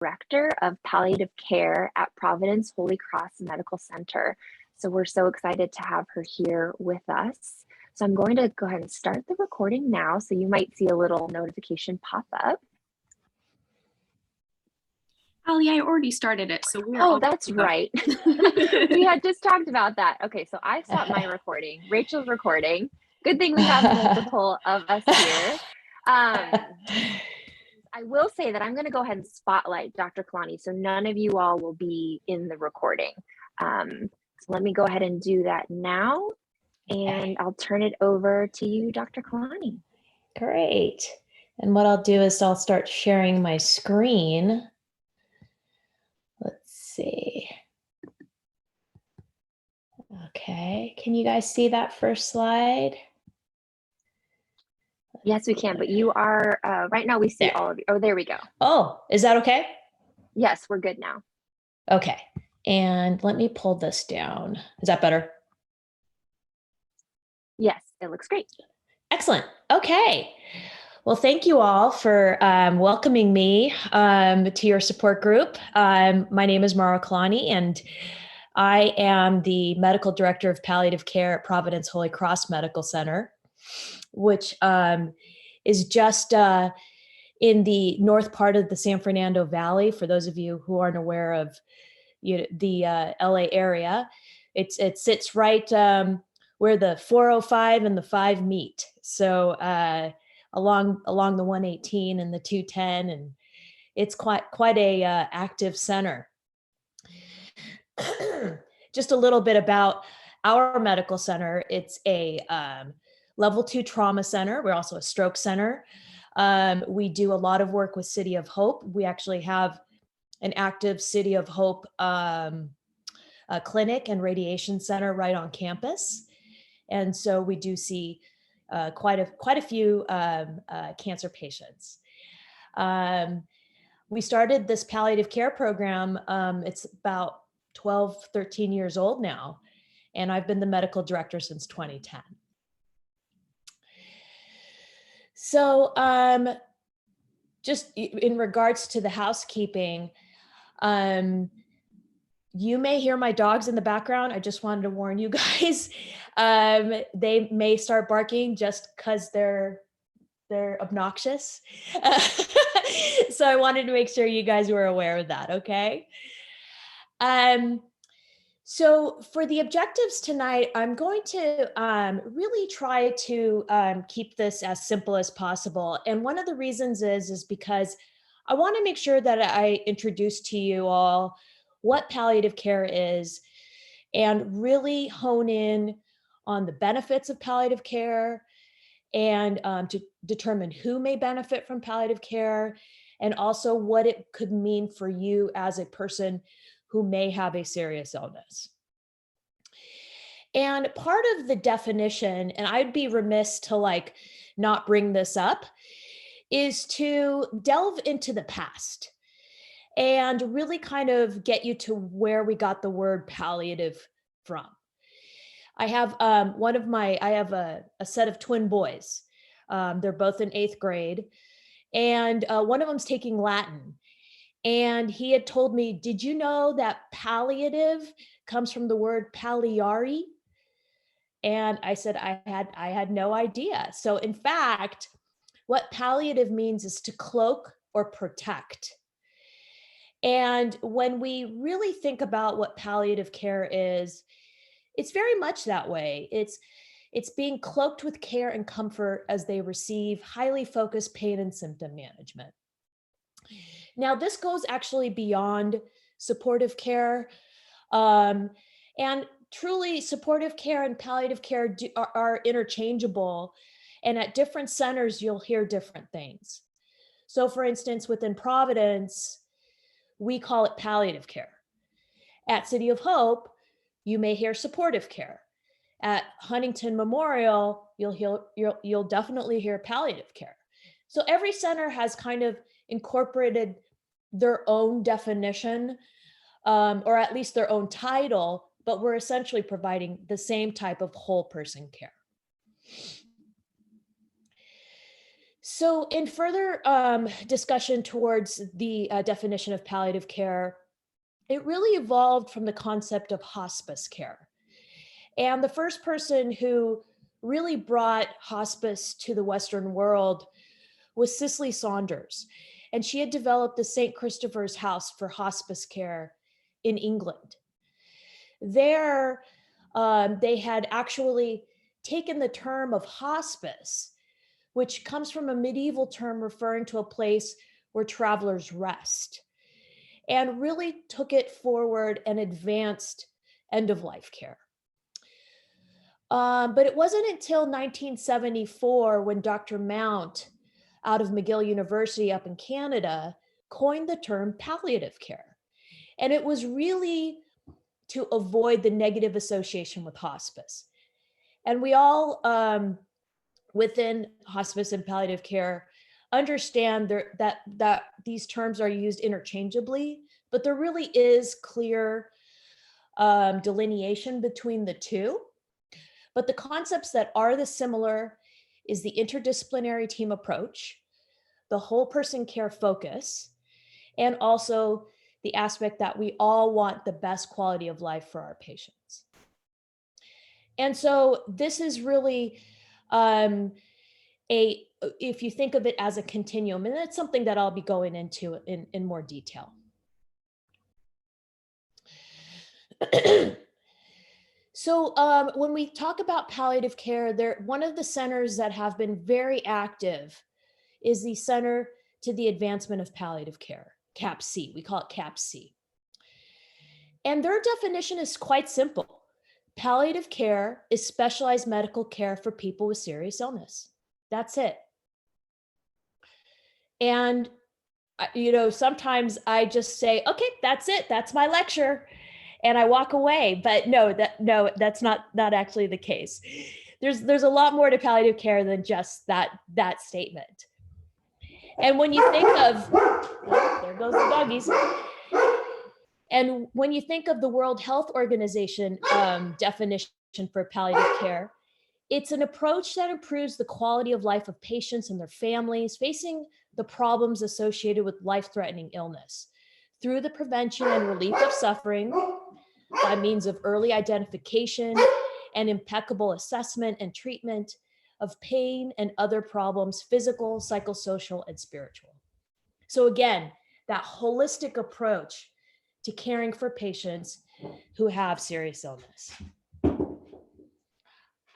Director of Palliative Care at Providence Holy Cross Medical Center. So we're so excited to have her here with us. So I'm going to go ahead and start the recording now. So you might see a little notification pop up. Allie, I already started it, so we're all that's right. We had just talked about that. Okay, so I stopped my recording. Rachel's recording. Good thing we have multiple of us here. I will say that I'm going to go ahead and spotlight Dr. Kalani, so none of you all will be in the recording. So let me go ahead and do that now, and I'll turn it over to you, Dr. Kalani. Great. And what I'll do is I'll start sharing my screen. Let's see. Okay, can you guys see that first slide? Yes, we can, but you are, right now we see all of you. Oh, there we go. Oh, is that okay? Yes, we're good now. Okay, and let me pull this down. Is that better? Yes, it looks great. Excellent. Okay. Well, thank you all for welcoming me to your support group. My name is Mara Kalani, and I am the Medical Director of Palliative Care at Providence Holy Cross Medical Center, which is just in the north part of the San Fernando Valley. For those of you who aren't aware of the LA area, it sits right where the 405 and the 5 meet. So along the 118 and the 210, and it's quite a active center. Just a little bit about our medical center. It's a level 2 trauma center. We're also a stroke center. We do a lot of work with City of Hope. We actually have an active City of Hope clinic and radiation center right on campus. And so we do see quite a few cancer patients. We started this palliative care program. It's about 12, 13 years old now, and I've been the medical director since 2010. So just in regards to the housekeeping, you may hear my dogs in the background. I just wanted to warn you guys. They may start barking just because they're obnoxious. So I wanted to make sure you guys were aware of that, okay? So for the objectives tonight, I'm going to really try to keep this as simple as possible. And one of the reasons is because I want to make sure that I introduce to you all what palliative care is and really hone in on the benefits of palliative care and to determine who may benefit from palliative care, and also what it could mean for you as a person who may have a serious illness. And part of the definition, and I'd be remiss to not bring this up, is to delve into the past and really kind of get you to where we got the word palliative from. I have I have a set of twin boys. They're both in 8th grade, and one of them's taking Latin. And he had told me, did you know that palliative comes from the word palliare? And I said, I had no idea. So in fact, what palliative means is to cloak or protect. And when we really think about what palliative care is, it's very much that way. It's being cloaked with care and comfort as they receive highly focused pain and symptom management. Now, this goes actually beyond supportive care. And truly, supportive care and palliative care are interchangeable. And at different centers, you'll hear different things. So for instance, within Providence, we call it palliative care. At City of Hope, you may hear supportive care. At Huntington Memorial, you'll definitely hear palliative care. So every center has kind of incorporated their own definition, or at least their own title, but we're essentially providing the same type of whole person care. So in further discussion towards the definition of palliative care, it really evolved from the concept of hospice care. And the first person who really brought hospice to the Western world was Cicely Saunders. And she had developed the St. Christopher's House for Hospice Care in England. There, they had actually taken the term of hospice, which comes from a medieval term referring to a place where travelers rest, and really took it forward and advanced end-of-life care. But it wasn't until 1974 when Dr. Mount, out of McGill University up in Canada, coined the term palliative care. And it was really to avoid the negative association with hospice. And we all, within hospice and palliative care, understand that these terms are used interchangeably, but there really is clear delineation between the two. But the concepts that are the similar is the interdisciplinary team approach, the whole person care focus, and also the aspect that we all want the best quality of life for our patients. And so this is really if you think of it as a continuum, and that's something that I'll be going into in more detail. So when we talk about palliative care, one of the centers that have been very active is the Center to the Advancement of Palliative Care, CAPC. We call it CAPC. And their definition is quite simple. Palliative care is specialized medical care for people with serious illness. That's it. And, sometimes I just say, okay, that's it. That's my lecture. And I walk away, but no, that's not actually the case. There's a lot more to palliative care than just that statement. And when you think of, there goes the doggies. And when you think of the World Health Organization definition for palliative care, it's an approach that improves the quality of life of patients and their families facing the problems associated with life-threatening illness through the prevention and relief of suffering by means of early identification and impeccable assessment and treatment of pain and other problems, physical, psychosocial, and spiritual. So again, that holistic approach to caring for patients who have serious illness.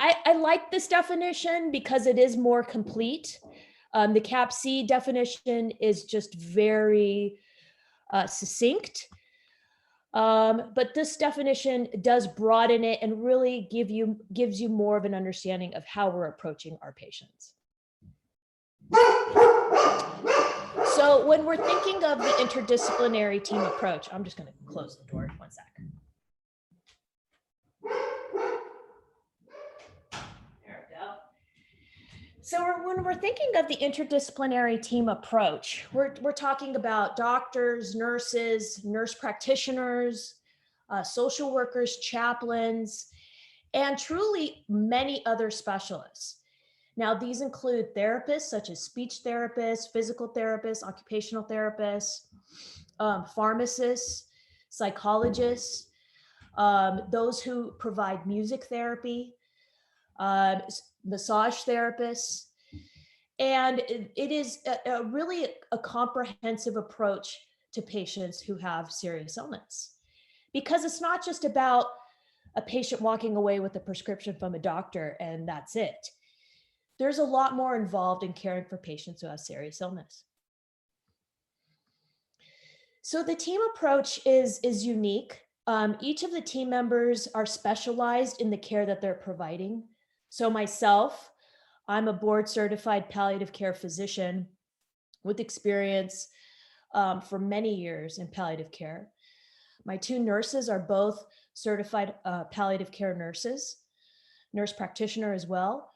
I like this definition because it is more complete. The CAPC definition is just very succinct. But this definition does broaden it and really gives you more of an understanding of how we're approaching our patients. So when we're thinking of the interdisciplinary team approach, I'm just going to close the door 1 sec. There we go. So when we're thinking of the interdisciplinary team approach, we're talking about doctors, nurses, nurse practitioners, social workers, chaplains, and truly many other specialists. Now, these include therapists such as speech therapists, physical therapists, occupational therapists, pharmacists, psychologists, those who provide music therapy, massage therapists. And it is really a comprehensive approach to patients who have serious illness, because it's not just about a patient walking away with a prescription from a doctor and that's it. There's a lot more involved in caring for patients who have serious illness. So the team approach is unique. Each of the team members are specialized in the care that they're providing. So myself, I'm a board certified palliative care physician with experience for many years in palliative care. My two nurses are both certified palliative care nurses, nurse practitioner as well.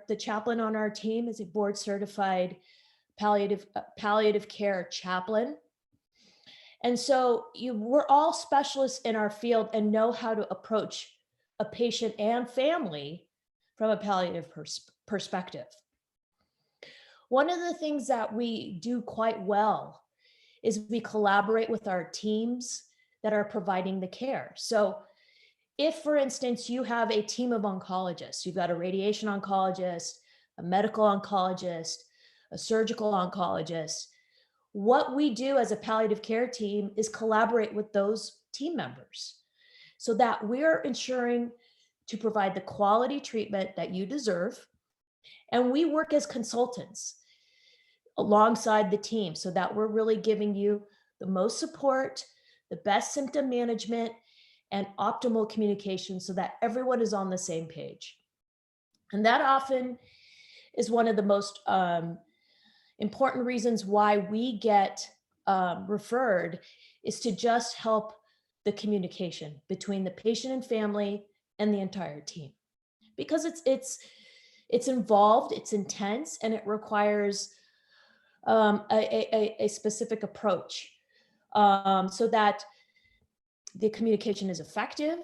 The chaplain on our team is a board certified palliative care chaplain. And so we're all specialists in our field and know how to approach a patient and family from a palliative perspective. one of the things that we do quite well is we collaborate with our teams that are providing the care. So if, for instance, you have a team of oncologists, you've got a radiation oncologist, a medical oncologist, a surgical oncologist, what we do as a palliative care team is collaborate with those team members so that we're ensuring to provide the quality treatment that you deserve. And we work as consultants alongside the team so that we're really giving you the most support, the best symptom management, and optimal communication so that everyone is on the same page. And that often is one of the most important reasons why we get referred, is to just help the communication between the patient and family and the entire team, because it's involved, it's intense, and it requires a specific approach so that the communication is effective,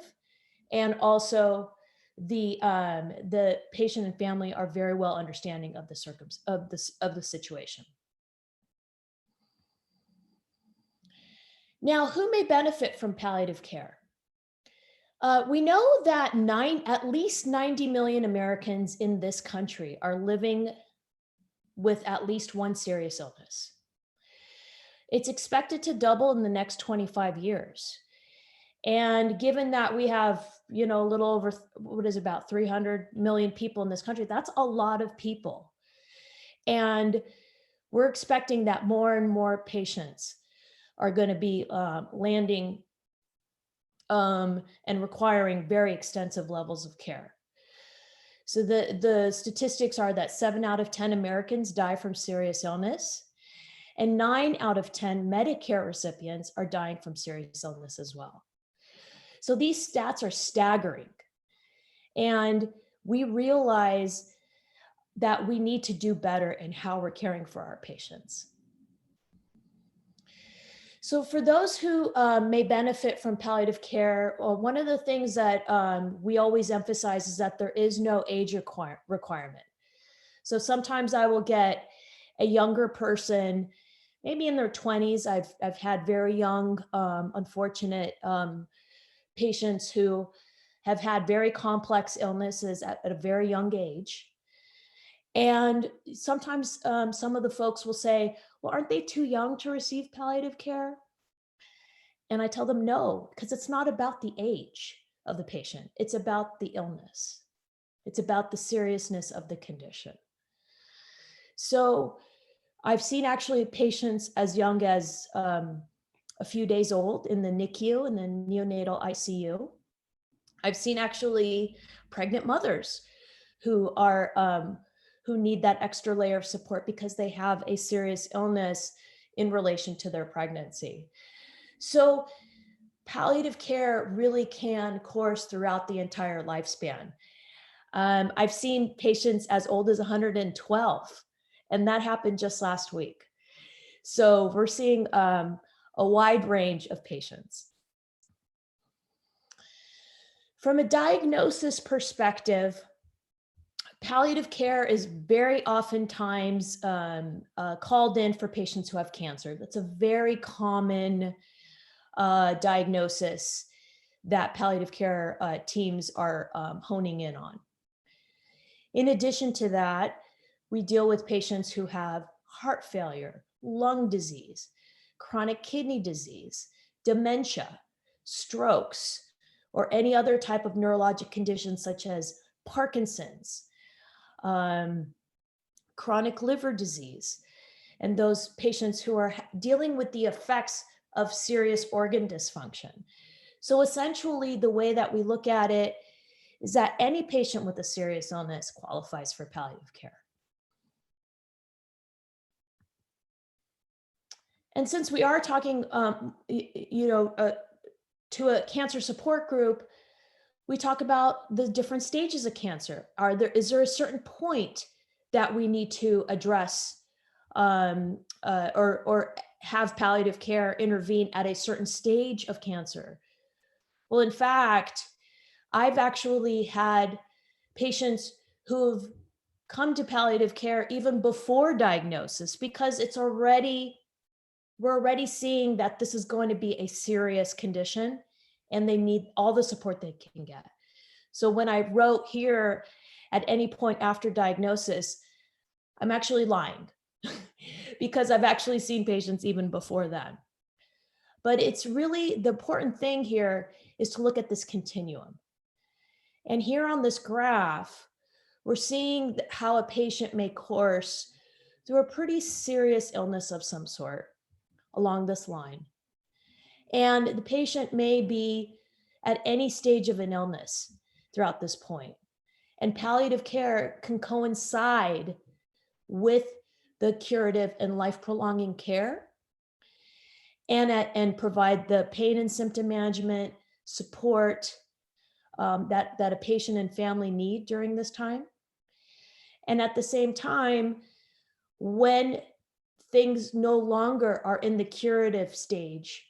and also the patient and family are very well understanding of the situation. Now, who may benefit from palliative care? We know that at least 90 million Americans in this country are living with at least one serious illness. It's expected to double in the next 25 years. And given that we have, a little over, about 300 million people in this country, that's a lot of people. And we're expecting that more and more patients are going to be landing and requiring very extensive levels of care. So the statistics are that 7 out of 10 Americans die from serious illness, and 9 out of 10 Medicare recipients are dying from serious illness as well. So these stats are staggering. And we realize that we need to do better in how we're caring for our patients. So for those who may benefit from palliative care, one of the things that we always emphasize is that there is no age requirement. So sometimes I will get a younger person, maybe in their 20s. I've had very young, unfortunate patients who have had very complex illnesses at a very young age. And sometimes some of the folks will say, well, aren't they too young to receive palliative care? And I tell them no, because it's not about the age of the patient. It's about the illness. It's about the seriousness of the condition. So I've seen actually patients as young as a few days old in the NICU, in the neonatal ICU. I've seen actually pregnant mothers who need that extra layer of support because they have a serious illness in relation to their pregnancy. So palliative care really can course throughout the entire lifespan. I've seen patients as old as 112, and that happened just last week. So we're seeing a wide range of patients. From a diagnosis perspective, palliative care is very oftentimes called in for patients who have cancer. That's a very common diagnosis that palliative care teams are honing in on. In addition to that, we deal with patients who have heart failure, lung disease, chronic kidney disease, dementia, strokes, or any other type of neurologic condition such as Parkinson's, chronic liver disease, and those patients who are dealing with the effects of serious organ dysfunction. So essentially, the way that we look at it is that any patient with a serious illness qualifies for palliative care. And since we are talking, to a cancer support group, we talk about the different stages of cancer. Is there a certain point that we need to address or have palliative care intervene at a certain stage of cancer? Well, in fact, I've actually had patients who've come to palliative care even before diagnosis, because we're already seeing that this is going to be a serious condition and they need all the support they can get. So when I wrote here at any point after diagnosis, I'm actually lying because I've actually seen patients even before then. But it's really, the important thing here is to look at this continuum. And here on this graph, we're seeing how a patient may course through a pretty serious illness of some sort along this line. And the patient may be at any stage of an illness throughout this point. And palliative care can coincide with the curative and life-prolonging care and provide the pain and symptom management support that a patient and family need during this time. And at the same time, when things no longer are in the curative stage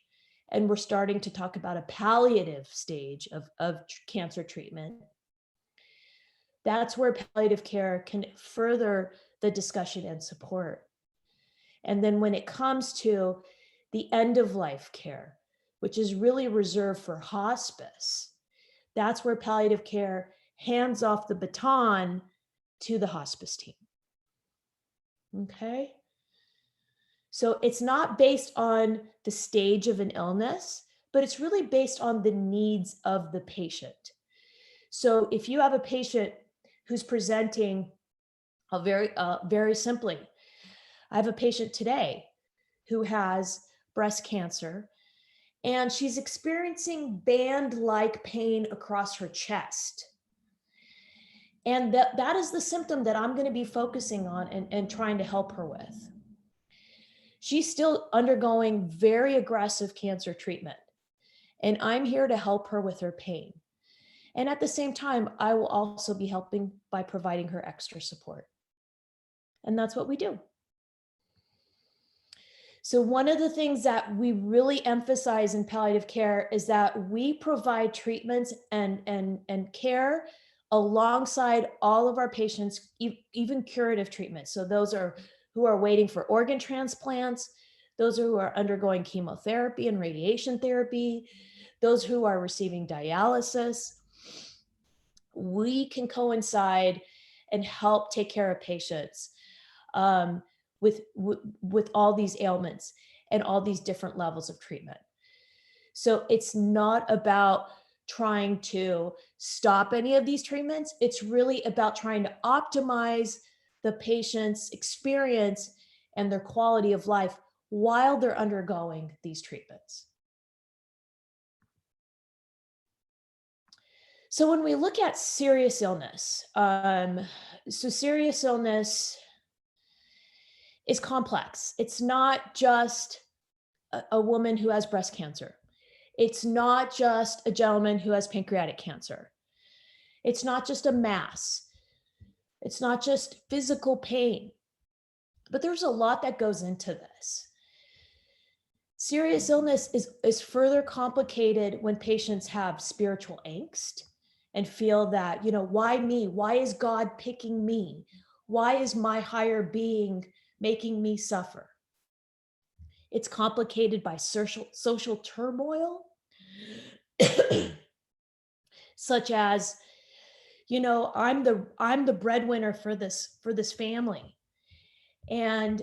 and we're starting to talk about a palliative stage of cancer treatment, that's where palliative care can further the discussion and support. And then when it comes to the end of life care, which is really reserved for hospice, that's where palliative care hands off the baton to the hospice team. Okay. So it's not based on the stage of an illness, but it's really based on the needs of the patient. So if you have a patient who's presenting very simply, I have a patient today who has breast cancer, and she's experiencing band-like pain across her chest. And that is the symptom that I'm going to be focusing on and trying to help her with. She's still undergoing very aggressive cancer treatment, and I'm here to help her with her pain. And at the same time, I will also be helping by providing her extra support. And that's what we do. So one of the things that we really emphasize in palliative care is that we provide treatments and care alongside all of our patients, even curative treatments. So those are who are waiting for organ transplants, those who are undergoing chemotherapy and radiation therapy, those who are receiving dialysis. We can coincide and help take care of patients with all these ailments and all these different levels of treatment. So it's not about trying to stop any of these treatments. It's really about trying to optimize the patient's experience and their quality of life while they're undergoing these treatments. So when we look at serious illness, serious illness is complex. It's not just a woman who has breast cancer. It's not just a gentleman who has pancreatic cancer. It's not just a mass. It's not just physical pain, but there's a lot that goes into this. Serious illness is further complicated when patients have spiritual angst and feel that, why me? Why is God picking me? Why is my higher being making me suffer? It's complicated by social turmoil, such as, I'm the breadwinner for this family, and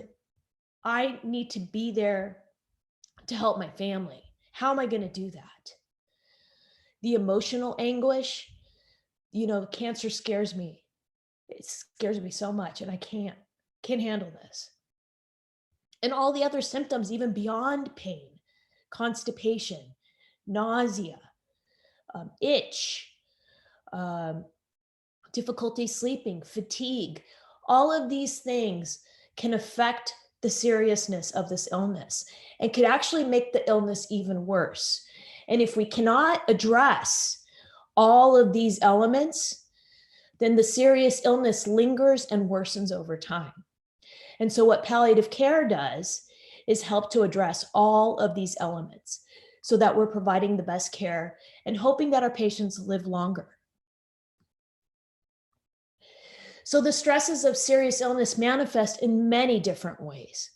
I need to be there to help my family. How am I going to do that? The emotional anguish, cancer scares me. It scares me so much, and I can't handle this. And all the other symptoms, even beyond pain, constipation, nausea, itch, difficulty sleeping, fatigue, all of these things can affect the seriousness of this illness and could actually make the illness even worse. And if we cannot address all of these elements, then the serious illness lingers and worsens over time. And so what palliative care does is help to address all of these elements so that we're providing the best care and hoping that our patients live longer. So the stresses of serious illness manifest in many different ways.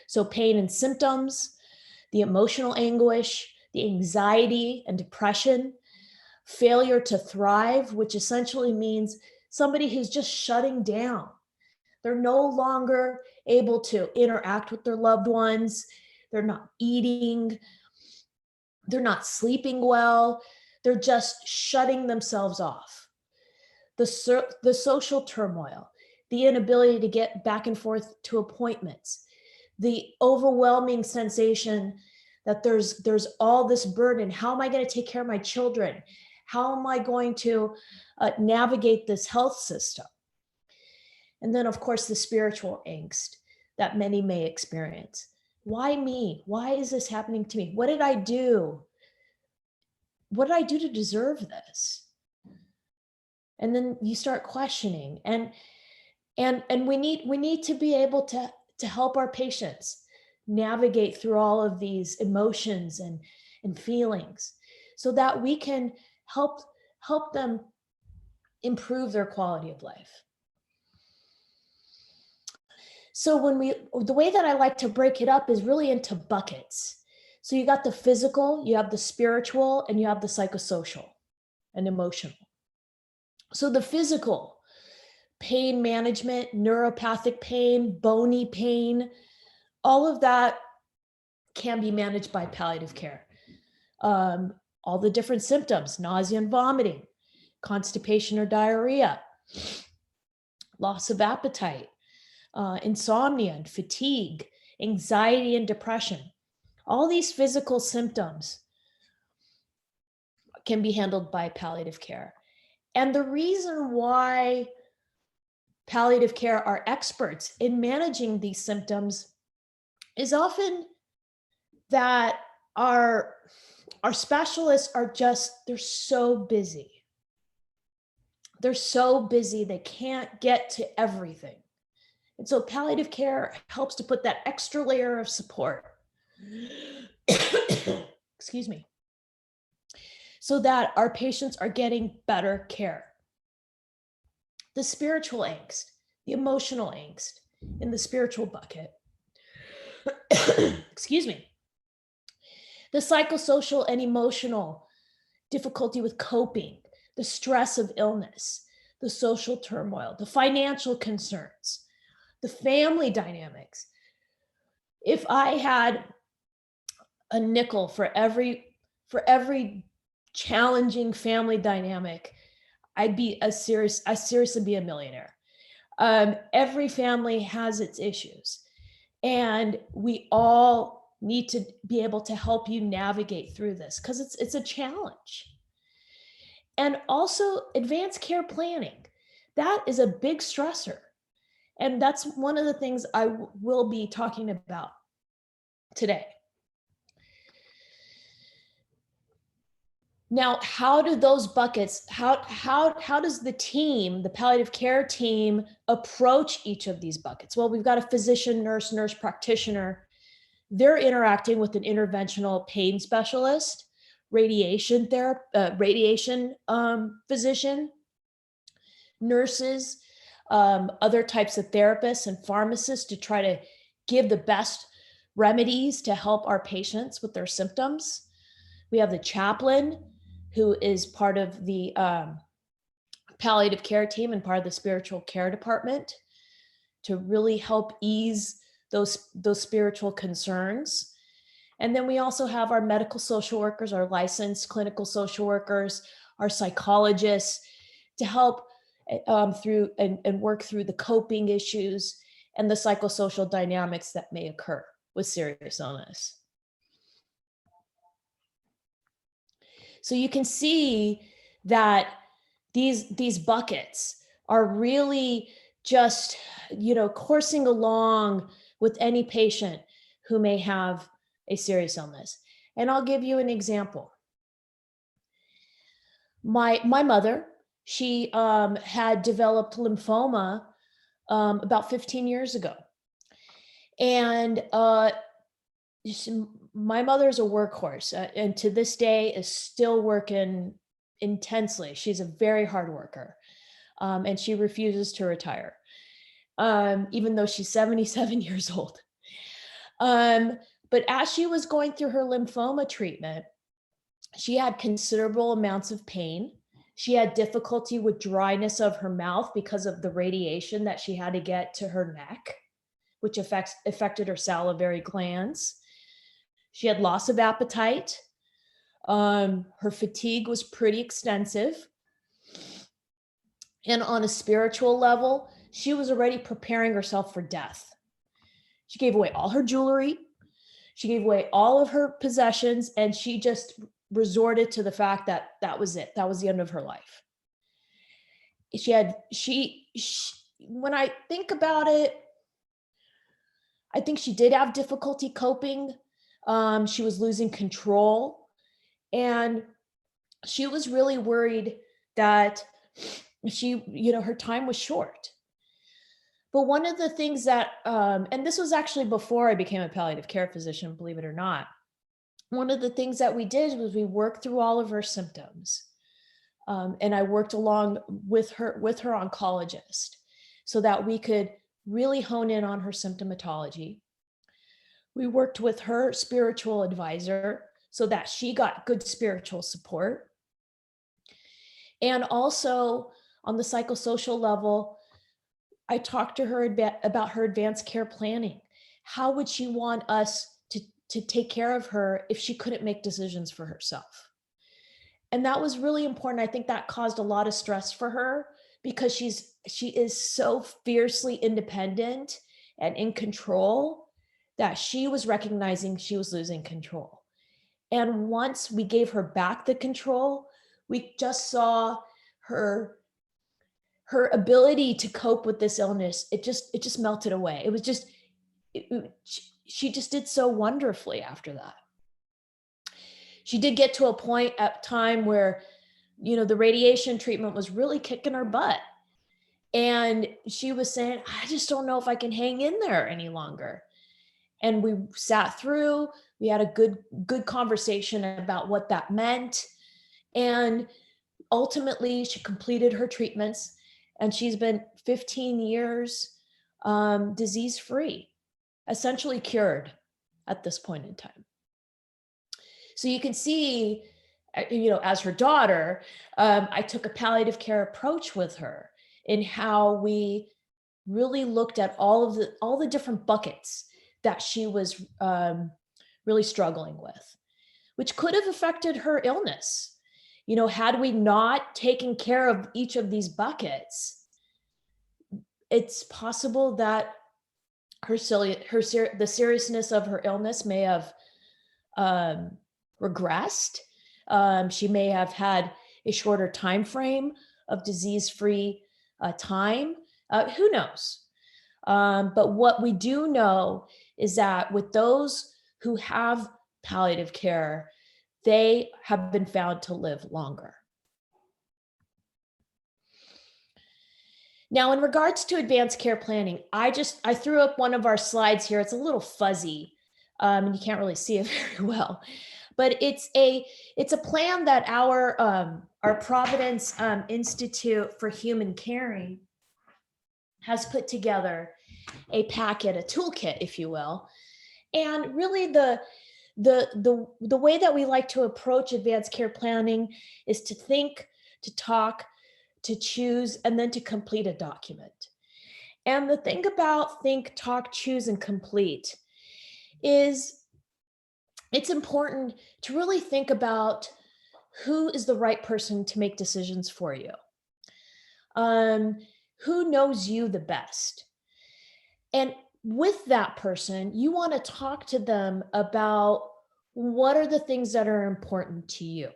So pain and symptoms, the emotional anguish, the anxiety and depression, failure to thrive, which essentially means somebody who's just shutting down. They're no longer able to interact with their loved ones. They're not eating. They're not sleeping well. They're just shutting themselves off. The social turmoil, the inability to get back and forth to appointments, the overwhelming sensation that there's all this burden. How am I going to take care of my children? How am I going to navigate this health system? And then, of course, the spiritual angst that many may experience. Why me? Why is this happening to me? What did I do? What did I do to deserve this? And then you start questioning, and we need to be able to help our patients navigate through all of these emotions and feelings so that we can help them improve their quality of life. So the way that I like to break it up is really into buckets. So you got the physical, you have the spiritual, and you have the psychosocial and emotional. So the physical, pain management, neuropathic pain, bony pain, all of that can be managed by palliative care. All the different symptoms, nausea and vomiting, constipation or diarrhea, loss of appetite, insomnia and fatigue, anxiety and depression. All these physical symptoms can be handled by palliative care. And the reason why palliative care are experts in managing these symptoms is often that our specialists are they're so busy. They're so busy, they can't get to everything. And so palliative care helps to put that extra layer of support, excuse me, so that our patients are getting better care. The spiritual angst, the emotional angst in the spiritual bucket, excuse me, the psychosocial and emotional difficulty with coping, the stress of illness, the social turmoil, the financial concerns, the family dynamics. If I had a nickel for every challenging family dynamic, I'd seriously be a millionaire. Every family has its issues, and we all need to be able to help you navigate through this because it's a challenge. And also advanced care planning. That is a big stressor. And that's one of the things I will be talking about today. Now, how do those buckets, how does the team, the palliative care team, approach each of these buckets? Well, we've got a physician, nurse practitioner. They're interacting with an interventional pain specialist, radiation physician, nurses, other types of therapists and pharmacists to try to give the best remedies to help our patients with their symptoms. We have the chaplain, who is part of the palliative care team and part of the spiritual care department to really help ease those spiritual concerns. And then we also have our medical social workers, our licensed clinical social workers, our psychologists to help through and work through the coping issues and the psychosocial dynamics that may occur with serious illness. So you can see that these buckets are really just, coursing along with any patient who may have a serious illness. And I'll give you an example. My mother, she had developed lymphoma about 15 years ago. And my mother's a workhorse and to this day is still working intensely. She's a very hard worker. and she refuses to retire, even though she's 77 years old. But as she was going through her lymphoma treatment, she had considerable amounts of pain. She had difficulty with dryness of her mouth because of the radiation that she had to get to her neck, which affected her salivary glands. She had loss of appetite. Her fatigue was pretty extensive. And on a spiritual level, she was already preparing herself for death. She gave away all her jewelry. She gave away all of her possessions, and she just resorted to the fact that that was it. That was the end of her life. When I think about it, I think she did have difficulty coping. She was losing control, and she was really worried that her time was short. But one of the things that, and this was actually before I became a palliative care physician, believe it or not, one of the things that we did was we worked through all of her symptoms. And I worked along with her oncologist so that we could really hone in on her symptomatology. We worked with her spiritual advisor so that she got good spiritual support. And also on the psychosocial level, I talked to her about her advanced care planning. How would she want us to take care of her if she couldn't make decisions for herself? And that was really important. I think that caused a lot of stress for her because she is so fiercely independent and in control that she was recognizing she was losing control. And once we gave her back the control, we just saw her ability to cope with this illness. It just melted away. It was just, she just did so wonderfully after that. She did get to a point at time where, the radiation treatment was really kicking her butt. And she was saying, I just don't know if I can hang in there any longer. And we sat through, we had a good conversation about what that meant. And ultimately she completed her treatments, and she's been 15 years disease-free, essentially cured at this point in time. So you can see, as her daughter, I took a palliative care approach with her in how we really looked at all the different buckets that she was really struggling with, which could have affected her illness. Had we not taken care of each of these buckets, it's possible that the seriousness of her illness may have regressed. She may have had a shorter time frame of disease-free time. Who knows? But what we do know is that with those who have palliative care, they have been found to live longer. Now, in regards to advanced care planning, I threw up one of our slides here. It's a little fuzzy, and you can't really see it very well. But it's a plan that our Providence Institute for Human Caring has put together, a packet, a toolkit, if you will. And really the way that we like to approach advanced care planning is to think, to talk, to choose, and then to complete a document. And the thing about think, talk, choose, and complete is it's important to really think about who is the right person to make decisions for you. Who knows you the best? And with that person, you want to talk to them about what are the things that are important to you.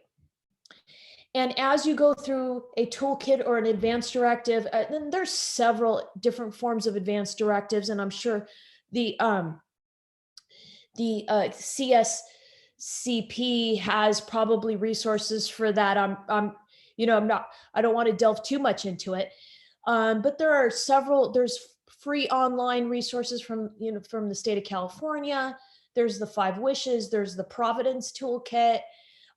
And as you go through a toolkit or an advanced directive, then there's several different forms of advanced directives, and I'm sure the CSCP has probably resources for that. I don't want to delve too much into it, but there's free online resources from the state of California. There's the 5 Wishes, there's the Providence Toolkit.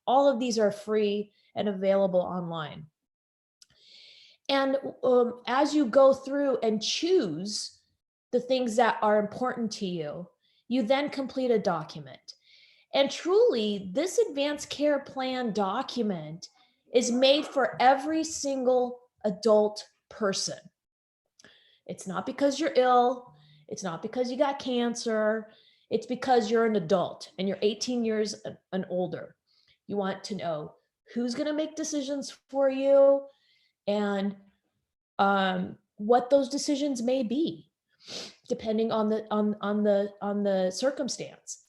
All of these are free and available online. And as you go through and choose the things that are important to you, you then complete a document. And truly, this advanced care plan document is made for every single adult person. It's not because you're ill. It's not because you got cancer. It's because you're an adult and you're 18 years and older. You want to know who's going to make decisions for you and what those decisions may be, depending on the circumstance.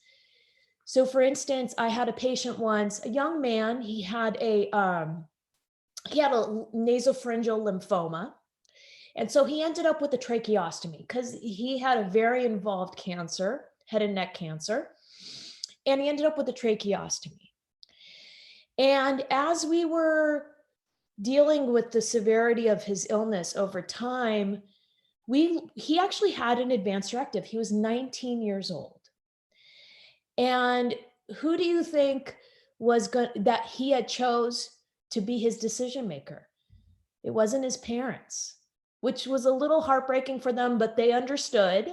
So, for instance, I had a patient once, a young man. He had a nasopharyngeal lymphoma, and so he ended up with a tracheostomy because he had a very involved cancer, head and neck cancer, and he ended up with a tracheostomy. And as we were dealing with the severity of his illness over time, he actually had an advanced directive. He was 19 years old. And who do you think that he had chose to be his decision maker? It wasn't his parents, which was a little heartbreaking for them, but they understood.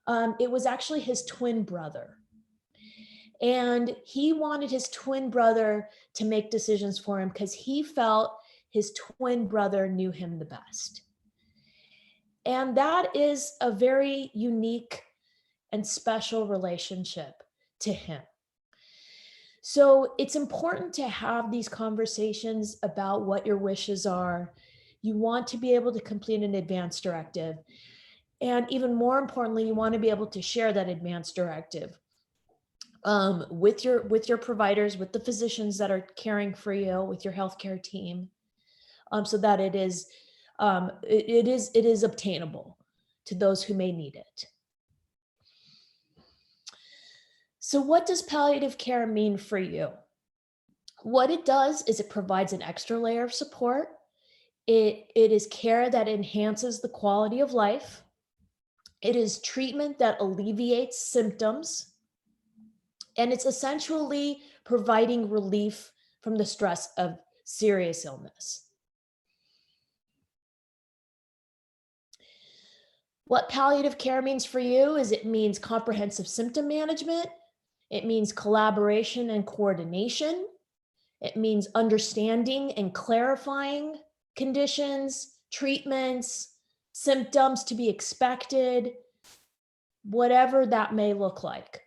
It was actually his twin brother. And he wanted his twin brother to make decisions for him because he felt his twin brother knew him the best. And that is a very unique and special relationship to him. So it's important to have these conversations about what your wishes are. You want to be able to complete an advance directive. And even more importantly, you want to be able to share that advance directive with your providers, with the physicians that are caring for you, with your healthcare team, so that it is obtainable to those who may need it. So what does palliative care mean for you? What it does is it provides an extra layer of support. It is care that enhances the quality of life. It is treatment that alleviates symptoms. And it's essentially providing relief from the stress of serious illness. What palliative care means for you is it means comprehensive symptom management. It means collaboration and coordination. It means understanding and clarifying conditions, treatments, symptoms to be expected, whatever that may look like.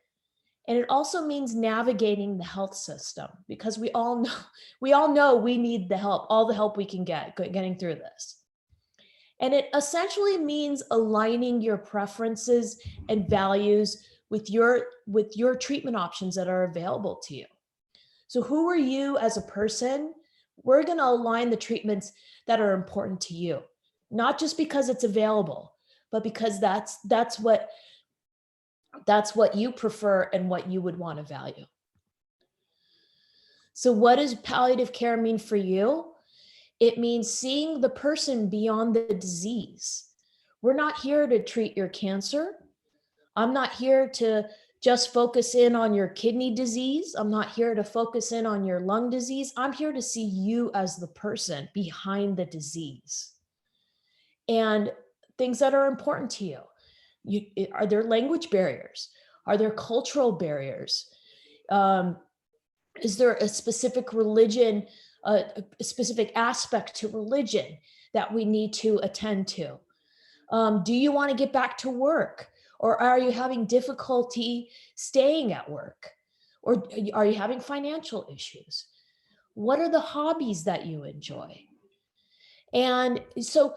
And it also means navigating the health system, because we all know we need the help, all the help we can get getting through this. And it essentially means aligning your preferences and values with your treatment options that are available to you. So who are you as a person? We're going to align the treatments that are important to you, not just because it's available, but because that's what you prefer and what you would want to value. So what does palliative care mean for you? It means seeing the person beyond the disease. We're not here to treat your cancer. I'm not here to just focus in on your kidney disease. I'm not here to focus in on your lung disease. I'm here to see you as the person behind the disease. And things that are important to you. Are there language barriers? Are there cultural barriers? Is there a specific religion, a specific aspect to religion that we need to attend to? Do you want to get back to work? Or are you having difficulty staying at work? Or are you having financial issues? What are the hobbies that you enjoy? And so,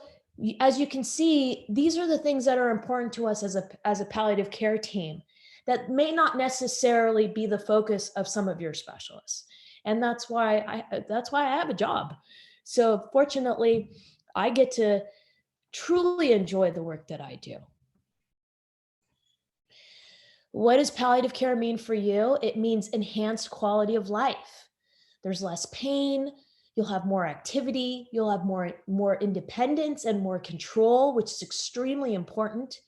as you can see, these are the things that are important to us as a palliative care team that may not necessarily be the focus of some of your specialists. And that's why I have a job. So fortunately, I get to truly enjoy the work that I do. What does palliative care mean for you? It means enhanced quality of life. There's less pain. You'll have more activity. You'll have more independence and more control, which is extremely important.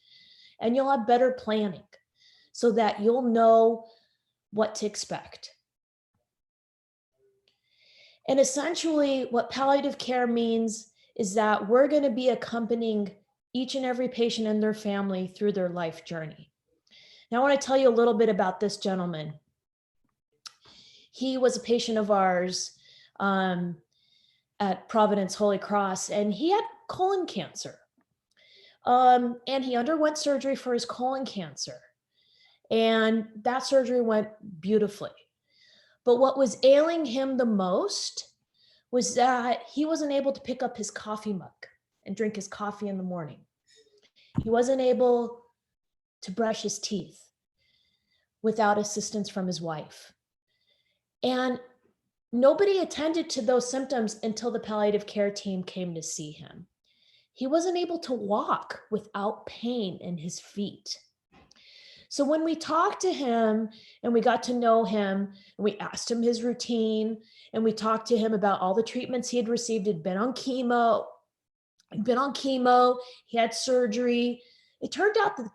And you'll have better planning so that you'll know what to expect. And essentially, what palliative care means is that we're going to be accompanying each and every patient and their family through their life journey. Now, I want to tell you a little bit about this gentleman. He was a patient of ours at Providence Holy Cross, and he had colon cancer. And he underwent surgery for his colon cancer. And that surgery went beautifully. But what was ailing him the most was that he wasn't able to pick up his coffee mug and drink his coffee in the morning. He wasn't able to brush his teeth without assistance from his wife. And nobody attended to those symptoms until the palliative care team came to see him. He wasn't able to walk without pain in his feet. So when we talked to him and we got to know him and we asked him his routine and we talked to him about all the treatments he had received, he'd been on chemo, he had surgery. It turned out that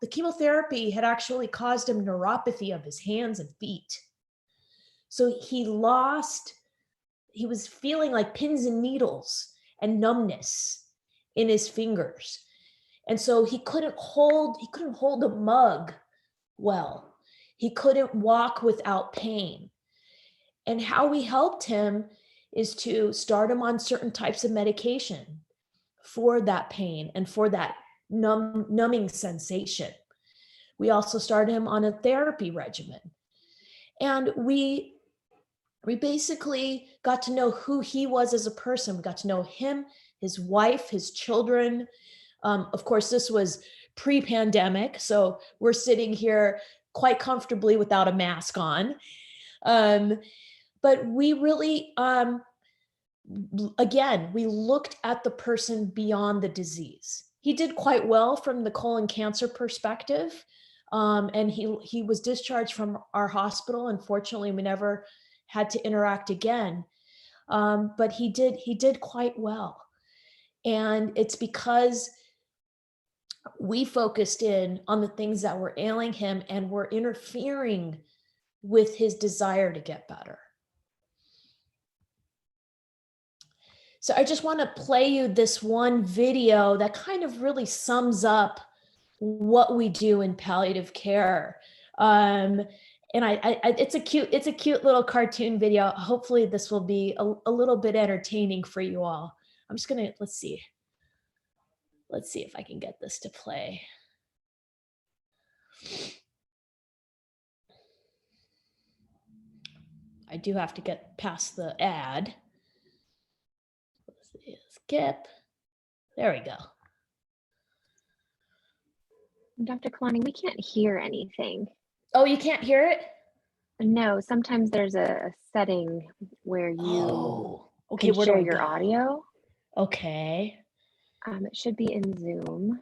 the chemotherapy had actually caused him neuropathy of his hands and feet. So he was feeling like pins and needles and numbness in his fingers. And so he couldn't hold a mug well. He couldn't walk without pain. And how we helped him is to start him on certain types of medication for that pain and for that numbing sensation. We also started him on a therapy regimen. And we basically got to know who he was as a person. We got to know him, his wife, his children. Of course, this was pre-pandemic, so we're sitting here quite comfortably without a mask on. But we really, again, we looked at the person beyond the disease. He did quite well from the colon cancer perspective, and he was discharged from our hospital. Unfortunately, we never had to interact again, but he did quite well. And it's because we focused in on the things that were ailing him and were interfering with his desire to get better. So I just want to play you this one video that kind of really sums up what we do in palliative care. And it's a cute little cartoon video. Hopefully this will be a little bit entertaining for you all. I'm just gonna, let's see if I can get this to play. I do have to get past the ad. Let's see, skip. There we go. Dr. Kalani, we can't hear anything. Oh, you can't hear it? No, sometimes there's a setting where you can share your audio. Okay. It should be in Zoom.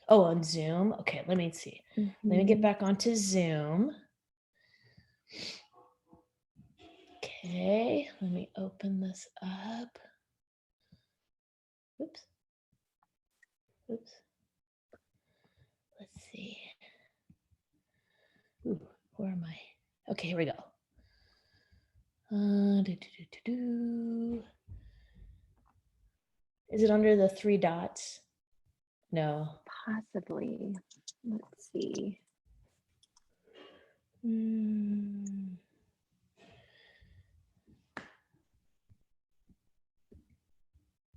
Oh, on Zoom. Okay, let me see. Mm-hmm. Let me get back onto Zoom. Okay, let me open this up. Oops. Let's see. Ooh, where am I? Okay, here we go. Is it under the 3 dots? No. Possibly. Let's see.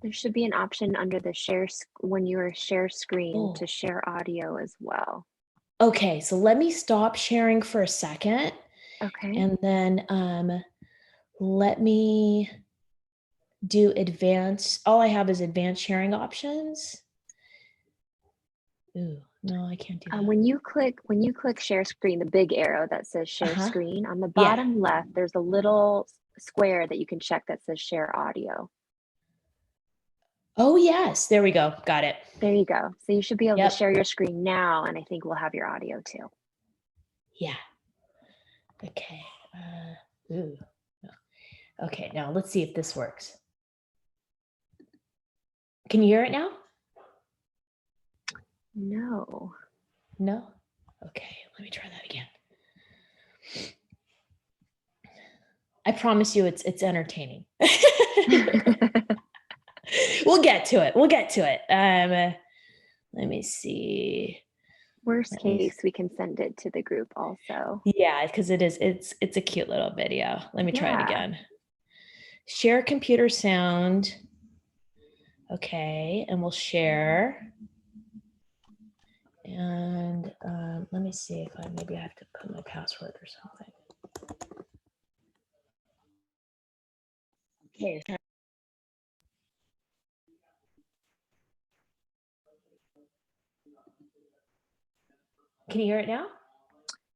There should be an option under the share when you share screen to share audio as well. Okay, so let me stop sharing for a second. Okay. And then let me do advanced. All I have is advanced sharing options. Ooh, no, I can't do that. When you click share screen, the big arrow that says share screen, on the bottom left, there's a little square that you can check that says share audio. Oh, yes. There we go. Got it. There you go. So you should be able to share your screen now, and I think we'll have your audio too. Yeah. Okay. Ooh. Okay, now let's see if this works. Can you hear it now? No. No? Okay, let me try that again. I promise you it's entertaining. We'll get to it. We'll get to it. Let me see. Worst case, we can send it to the group also. Yeah, because it's a cute little video. Let me try it again. Share computer sound. Okay, and we'll share. And let me see if maybe I have to put my password or something. Okay. Can you hear it now?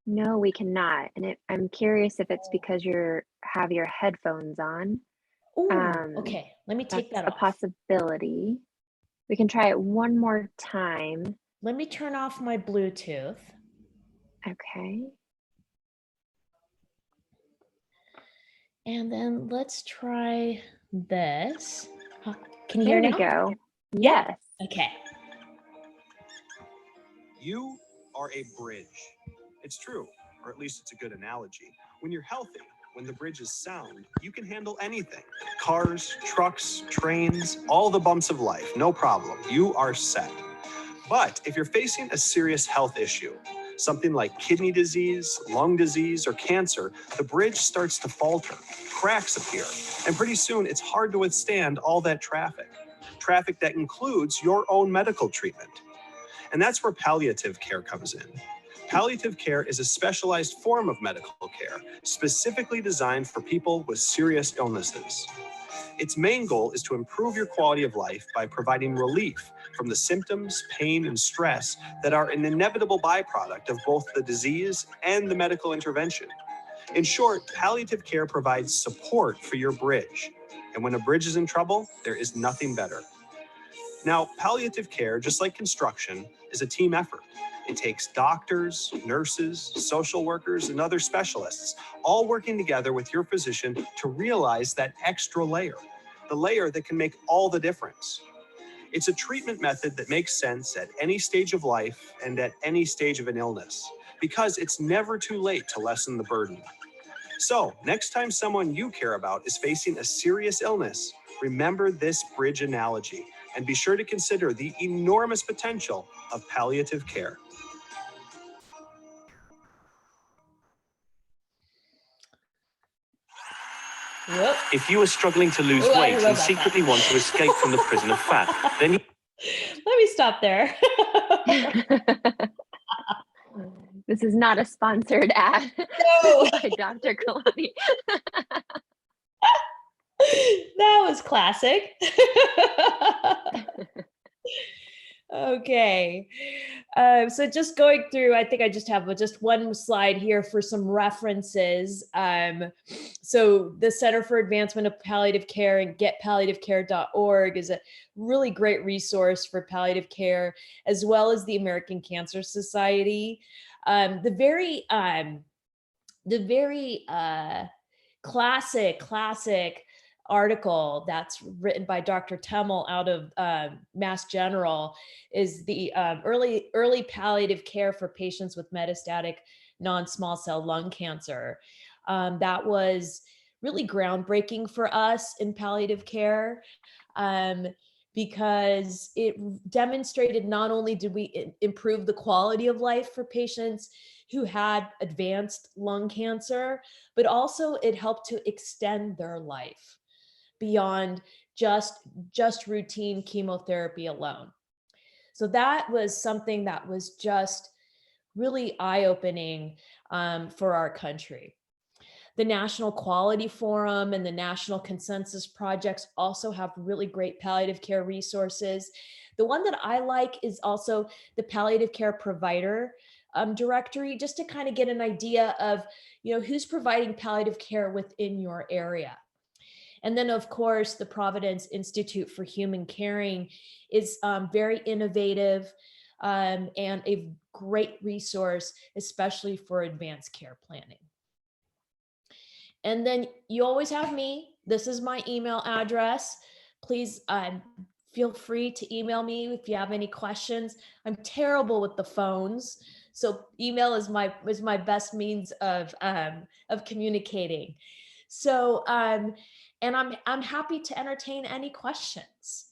No, we cannot. And I'm curious if it's because you have your headphones on. Ooh, okay, let me take that off. That's a possibility. We can try it one more time. Let me turn off my Bluetooth. Okay. And then let's try this. Can you hear now? There we go. Yes. Okay. You are a bridge. It's true, or at least it's a good analogy. When you're healthy, when the bridge is sound, you can handle anything. Cars, trucks, trains, all the bumps of life, no problem. You are set. But if you're facing a serious health issue, something like kidney disease, lung disease, or cancer, the bridge starts to falter, cracks appear, and pretty soon it's hard to withstand all that traffic that includes your own medical treatment. And that's where palliative care comes in. Palliative care is a specialized form of medical care, specifically designed for people with serious illnesses. Its main goal is to improve your quality of life by providing relief from the symptoms, pain, and stress that are an inevitable byproduct of both the disease and the medical intervention. In short, palliative care provides support for your bridge. And when a bridge is in trouble, there is nothing better. Now, palliative care, just like construction, is a team effort. It takes doctors, nurses, social workers, and other specialists, all working together with your physician to realize that extra layer, the layer that can make all the difference. It's a treatment method that makes sense at any stage of life and at any stage of an illness, because it's never too late to lessen the burden. So, next time someone you care about is facing a serious illness, remember this bridge analogy and be sure to consider the enormous potential of palliative care. Yep. If you are struggling to lose weight and secretly want to escape from the prison of fat, then you... Let me stop there. This is not a sponsored ad by Dr. Kalani. That was classic. Okay. So just going through, I think I just have just one slide here for some references. So the Center for Advancement of Palliative Care and getpalliativecare.org is a really great resource for palliative care, as well as the American Cancer Society. The very classic article that's written by Dr. Temmel out of Mass General is the early palliative care for patients with metastatic non-small cell lung cancer. That was really groundbreaking for us in palliative care because it demonstrated not only did we improve the quality of life for patients who had advanced lung cancer, but also it helped to extend their life beyond just routine chemotherapy alone. So that was something that was just really eye-opening for our country. The National Quality Forum and the National Consensus Projects also have really great palliative care resources. The one that I like is also the Palliative Care Provider Directory, just to kind of get an idea of, who's providing palliative care within your area. And then, of course, the Providence Institute for Human Caring is very innovative and a great resource, especially for advanced care planning. And then you always have me. This is my email address. Please feel free to email me if you have any questions. I'm terrible with the phones, so email is my best means of communicating. So and I'm happy to entertain any questions.